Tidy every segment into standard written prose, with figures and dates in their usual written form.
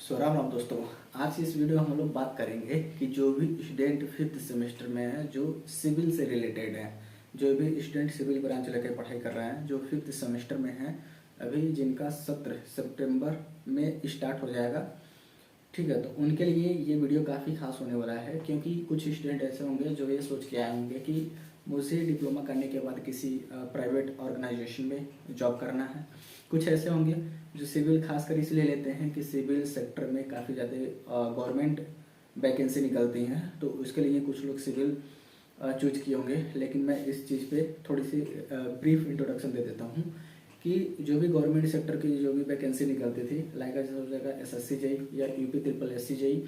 राम राम दोस्तों। आज इस वीडियो में हम लोग बात करेंगे कि जो भी स्टूडेंट फिफ्थ सेमेस्टर में है, जो सिविल से रिलेटेड है, जो भी स्टूडेंट सिविल ब्रांच लेकर पढ़ाई कर रहे हैं, जो फिफ्थ सेमेस्टर में है, अभी जिनका सत्र सितंबर में स्टार्ट हो जाएगा, ठीक है। तो उनके लिए ये वीडियो काफ़ी खास होने वाला है, क्योंकि कुछ स्टूडेंट ऐसे होंगे जो ये सोच के आए होंगे कि मुझे डिप्लोमा करने के बाद किसी प्राइवेट ऑर्गेनाइजेशन में जॉब करना है। कुछ ऐसे होंगे जो सिविल खासकर इसलिए लेते हैं कि सिविल सेक्टर में काफ़ी ज़्यादा गवर्नमेंट वैकेंसी निकलती हैं, तो उसके लिए कुछ लोग सिविल चूज किए होंगे। लेकिन मैं इस चीज़ पे थोड़ी सी ब्रीफ इंट्रोडक्शन दे देता हूँ कि जो भी गवर्नमेंट सेक्टर की जो भी वैकेंसी निकलती थी, लाइक जैसे हो जाएगा SSC जेई या UP SSC जेई,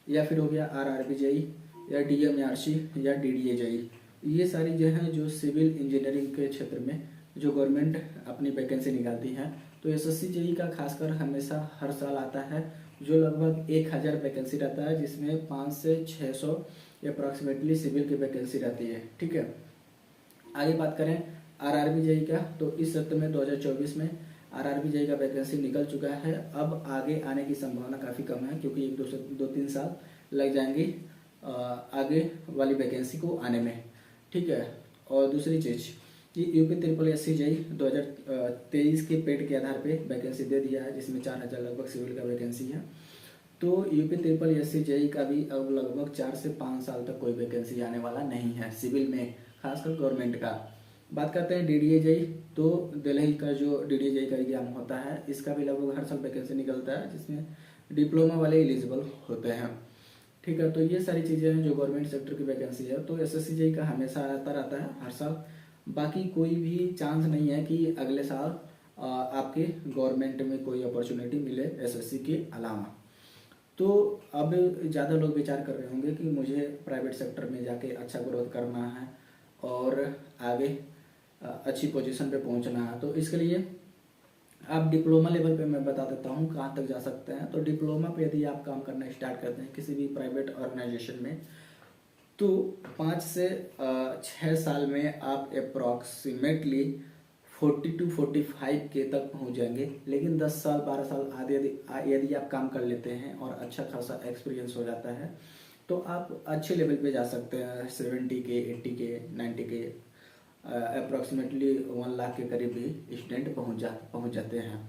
या फिर हो गया RRB जेई या DMRC या DDA जेई, ये सारी जो है जो सिविल इंजीनियरिंग के क्षेत्र में जो गवर्नमेंट अपनी वैकेंसी निकालती है, तो SSC जेई का खासकर हमेशा हर साल आता है, जो लगभग 1000 वैकेंसी रहता है, जिसमें 500 से 600 अप्रॉक्सीमेटली सिविल की वैकेंसी रहती है, ठीक है। आगे बात करें RRB जेई का, तो इस सत्र में 2024 में RRB जेई का वैकेंसी निकल चुका है। अब आगे आने की संभावना काफ़ी कम है, क्योंकि 2-3 साल लग जाएंगे आगे वाली वैकेंसी को आने में, ठीक है। और दूसरी चीज़ कि UP SSC जेई 2023 के पेड के आधार पे वैकेंसी दे दिया है, जिसमें 4000 लगभग सिविल का वैकेंसी है। तो UP SSC जेई का भी अब लगभग 4 से 5 साल तक कोई वैकेंसी आने वाला नहीं है सिविल में, खासकर गवर्नमेंट का। बात करते हैं DDA जेई, तो दिल्ली का जो DDA जेई का एग्जाम होता है, इसका भी लगभग हर साल वैकेंसी निकलता है, जिसमें डिप्लोमा वाले एलिजिबल होते हैं, ठीक है। तो ये सारी चीज़ें हैं जो गवर्नमेंट सेक्टर की वैकेंसी है। तो SSC जेई का हमेशा आता रहता है हर साल, बाकी कोई भी चांस नहीं है कि अगले साल आपके गवर्नमेंट में कोई अपॉर्चुनिटी मिले SSC के अलावा। तो अब ज़्यादा लोग विचार कर रहे होंगे कि मुझे प्राइवेट सेक्टर में जाके अच्छा ग्रोथ करना है और आगे अच्छी पोजीशन पे पहुंचना है। तो इसके लिए आप डिप्लोमा लेवल पे मैं बता देता हूँ कहाँ तक जा सकते हैं। तो डिप्लोमा पे यदि आप काम करना स्टार्ट करते हैं किसी भी प्राइवेट ऑर्गेनाइजेशन में, तो 5 से 6 साल में आप अप्रॉक्सीमेटली 40 to 45 के तक पहुंच जाएंगे। लेकिन 10 साल 12 साल आदि यदि आप काम कर लेते हैं और अच्छा खासा एक्सपीरियंस हो जाता है, तो आप अच्छे लेवल पे जा सकते हैं। 70 के 80 के 90 के अप्रॉक्सीमेटली 1 लाख के करीब भी स्टूडेंट पहुंच जाते हैं।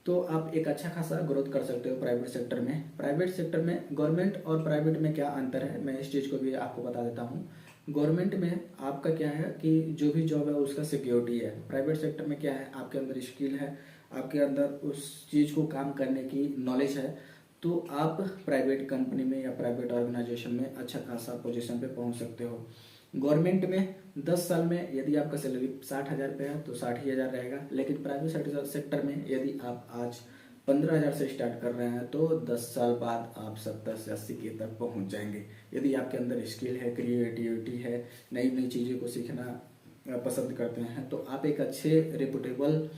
तो आप एक अच्छा खासा ग्रोथ कर सकते हो प्राइवेट सेक्टर में। प्राइवेट सेक्टर में गवर्नमेंट और प्राइवेट में क्या अंतर है, मैं इस चीज़ को भी आपको बता देता हूँ। गवर्नमेंट में आपका क्या है कि जो भी जॉब है उसका सिक्योरिटी है। प्राइवेट सेक्टर में क्या है, आपके अंदर स्किल है, आपके अंदर उस चीज़ को काम करने की नॉलेज है, तो आप प्राइवेट कंपनी में या प्राइवेट ऑर्गेनाइजेशन में अच्छा खासा पोजीशन पे पहुंच सकते हो। गवर्नमेंट में 10 साल में यदि आपका सैलरी 60,000 पे है तो 60 ही हज़ार रहेगा। लेकिन प्राइवेट सेक्टर में यदि आप आज 15,000 से स्टार्ट कर रहे हैं, तो 10 साल बाद आप 70 से 80 के तक पहुंच जाएंगे। यदि आपके अंदर स्किल है, क्रिएटिविटी है, नई नई चीज़ों को सीखना पसंद करते हैं, तो आप एक अच्छे रेपुटेबल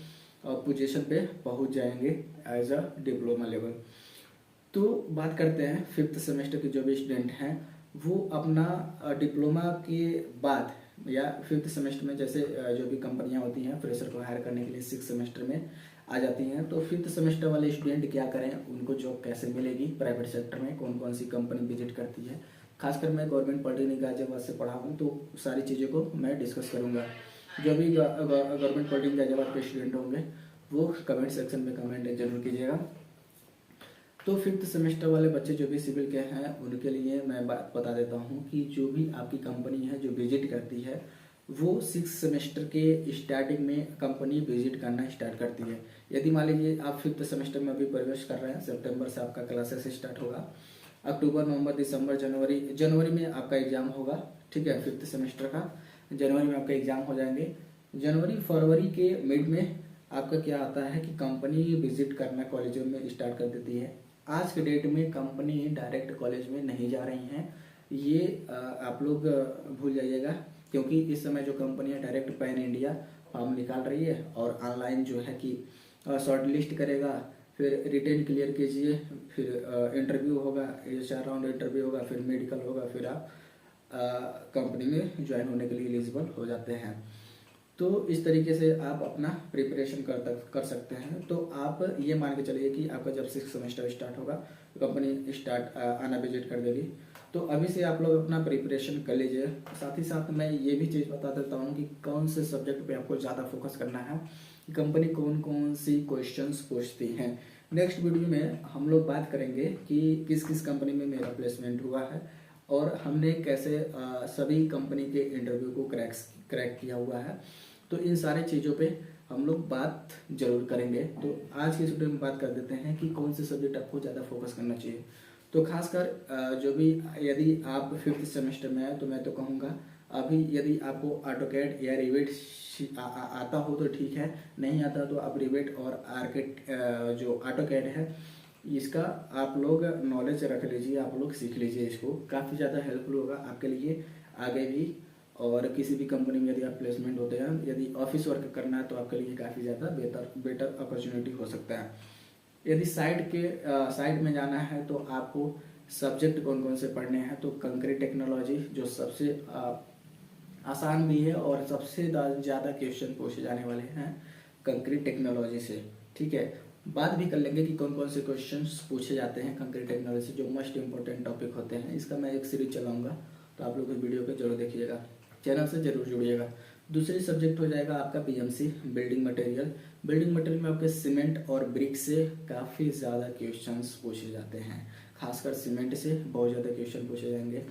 पोजीशन पे पहुंच जाएंगे एज अ डिप्लोमा लेवल। तो बात करते हैं फिफ्थ सेमेस्टर के जो भी स्टूडेंट हैं, वो अपना डिप्लोमा के बाद या फिफ्थ सेमेस्टर में, जैसे जो भी कंपनियां होती हैं फ्रेशर को हायर करने के लिए 6 सेमेस्टर में आ जाती हैं, तो फिफ्थ सेमेस्टर वाले स्टूडेंट क्या करें, उनको जॉब कैसे मिलेगी प्राइवेट सेक्टर में, कौन कौन सी कंपनी विजिट करती है। खासकर मैं गवर्नमेंट पॉलिटेक्निक गाजियाबाद से पढ़ा हूँ, तो सारी चीज़ों को मैं डिस्कस करूँगा। जो भी गवर्नमेंट पॉलिटेक्निक गाजियाबाद के स्टूडेंट होंगे वो कमेंट सेक्शन में कमेंट जरूर कीजिएगा। तो फिफ्थ सेमेस्टर वाले बच्चे जो भी सिविल के हैं, उनके लिए मैं बात बता देता हूँ कि जो भी आपकी कंपनी है जो विजिट करती है, वो 6 सेमेस्टर के स्टार्टिंग में कंपनी विजिट करना स्टार्ट करती है। यदि मान लीजिए आप फिफ्थ सेमेस्टर में अभी प्रवेश कर रहे हैं, सितंबर से आपका क्लासेस स्टार्ट होगा, अक्टूबर नवंबर दिसंबर जनवरी में आपका एग्जाम होगा, ठीक है। फिफ्थ सेमेस्टर का जनवरी में आपका एग्जाम हो जाएंगे। जनवरी फरवरी के मिड में आपका क्या आता है कि कंपनी विजिट करना कॉलेजों में स्टार्ट कर देती है। आज के डेट में कंपनी डायरेक्ट कॉलेज में नहीं जा रही हैं, ये आप लोग भूल जाइएगा, क्योंकि इस समय जो कंपनी है डायरेक्ट पैन इंडिया फॉर्म निकाल रही है और ऑनलाइन जो है कि शॉर्ट लिस्ट करेगा, फिर रिटेन क्लियर कीजिए, फिर इंटरव्यू होगा, 4 राउंड इंटरव्यू होगा, फिर मेडिकल होगा, फिर आप कंपनी में ज्वाइन होने के लिए एलिजिबल हो जाते हैं। तो इस तरीके से आप अपना प्रिपरेशन कर सकते हैं। तो आप ये मान के चलिए कि आपका जब 6th सेमेस्टर स्टार्ट होगा तो कंपनी स्टार्ट आना विजिट कर देगी। तो अभी से आप लोग अपना प्रिपरेशन कर लीजिए। साथ ही साथ मैं ये भी चीज़ बता देता हूँ कि कौन से सब्जेक्ट पे आपको ज़्यादा फोकस करना है, कंपनी कौन कौन सी क्वेश्चंस पूछती हैं। नेक्स्ट वीडियो में हम लोग बात करेंगे कि किस किस कंपनी में मेरा प्लेसमेंट हुआ है और हमने कैसे सभी कंपनी के इंटरव्यू को क्रैक किया हुआ है। तो इन सारे चीज़ों पे हम लोग बात जरूर करेंगे। तो आज की इस वीडियो में बात कर देते हैं कि कौन से सब्जेक्ट आपको ज़्यादा फोकस करना चाहिए। तो खासकर जो भी, यदि आप 5th सेमेस्टर में हैं तो मैं तो कहूँगा अभी यदि आपको ऑटोकैड या रिवेट आता हो तो ठीक है, नहीं आता तो आप रिवेट और आर्किट जो ऑटोकैड है इसका आप लोग नॉलेज रख लीजिए, आप लोग सीख लीजिए। इसको काफ़ी ज़्यादा हेल्पफुल होगा आपके लिए आगे भी। और किसी भी कंपनी में यदि आप प्लेसमेंट होते हैं, यदि ऑफिस वर्क करना है तो आपके लिए काफ़ी ज़्यादा बेटर अपॉर्चुनिटी हो सकता है। यदि साइड में जाना है तो आपको सब्जेक्ट कौन कौन से पढ़ने हैं, तो कंक्रीट टेक्नोलॉजी जो सबसे आसान भी है और सबसे ज़्यादा क्वेश्चन पूछे जाने वाले हैं कंक्रीट टेक्नोलॉजी से। ठीक है, बात भी कर लेंगे कि कौन कौन से क्वेश्चंस पूछे जाते हैं कंक्रीट टेक्नोलॉजी से, जो मोस्ट इंपॉर्टेंट टॉपिक होते हैं। इसका मैं एक सीरीज चलाऊंगा, तो आप लोग इस वीडियो पे जरूर देखिएगा, चैनल से जरूर जुड़िएगा। दूसरी सब्जेक्ट हो जाएगा आपका BMC building material. Building material में आपके सीमेंट और ब्रिक से काफ़ी ज़्यादा क्वेश्चंस पूछे जाते हैं, खासकर सीमेंट से बहुत ज़्यादा क्वेश्चन पूछे जाएंगे।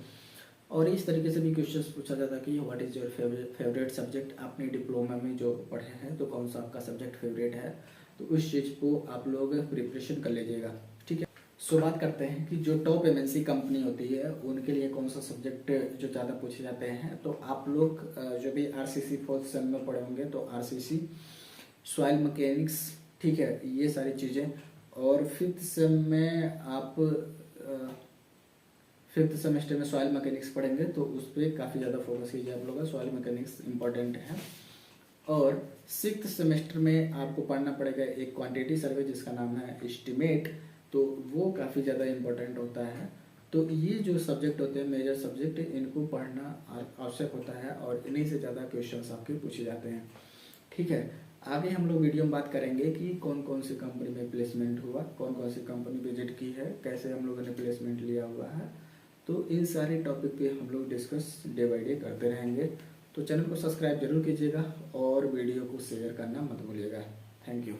और इस तरीके से भी क्वेश्चंस पूछा जाता है कि what is your favourite subject. आपने डिप्लोमा में जो पढ़े हैं तो कौन सा आपका सब्जेक्ट फेवरेट है, तो उस चीज़ को आप लोग प्रिपरेशन कर लीजिएगा। ठीक है, सो बात करते हैं कि जो टॉप एमएनसी कंपनी होती है उनके लिए कौन सा सब्जेक्ट जो ज़्यादा पूछे जाते हैं। तो आप लोग जो भी आरसीसी 4th सेम में पढ़े होंगे तो आरसीसी, सॉइल मैकेनिक्स, ठीक है, ये सारी चीज़ें। और 5th सेम में आप 5th सेमेस्टर में सॉइल मैकेनिक्स पढ़ेंगे तो उस पर काफ़ी ज़्यादा फोकस कीजिए आप लोग, सॉइल मैकेनिक्स इंपॉर्टेंट है। और 6th सेमेस्टर में आपको पढ़ना पड़ेगा एक क्वांटिटी सर्वे जिसका नाम है एस्टिमेट, तो वो काफ़ी ज़्यादा इम्पोर्टेंट होता है। तो ये जो सब्जेक्ट होते हैं मेजर सब्जेक्ट, इनको पढ़ना आवश्यक होता है और इन्हीं से ज़्यादा क्वेश्चंस आपके पूछे जाते हैं। ठीक है, आगे हम लोग वीडियो में बात करेंगे कि कौन कौन सी कंपनी में प्लेसमेंट हुआ, कौन कौन सी कंपनी विजिट की है, कैसे हम लोगों ने प्लेसमेंट लिया हुआ है। तो इन सारे टॉपिक पे हम लोग डिस्कस डे बाई डे करते रहेंगे। तो चैनल को सब्सक्राइब जरूर कीजिएगा और वीडियो को शेयर करना मत भूलिएगा। Thank you.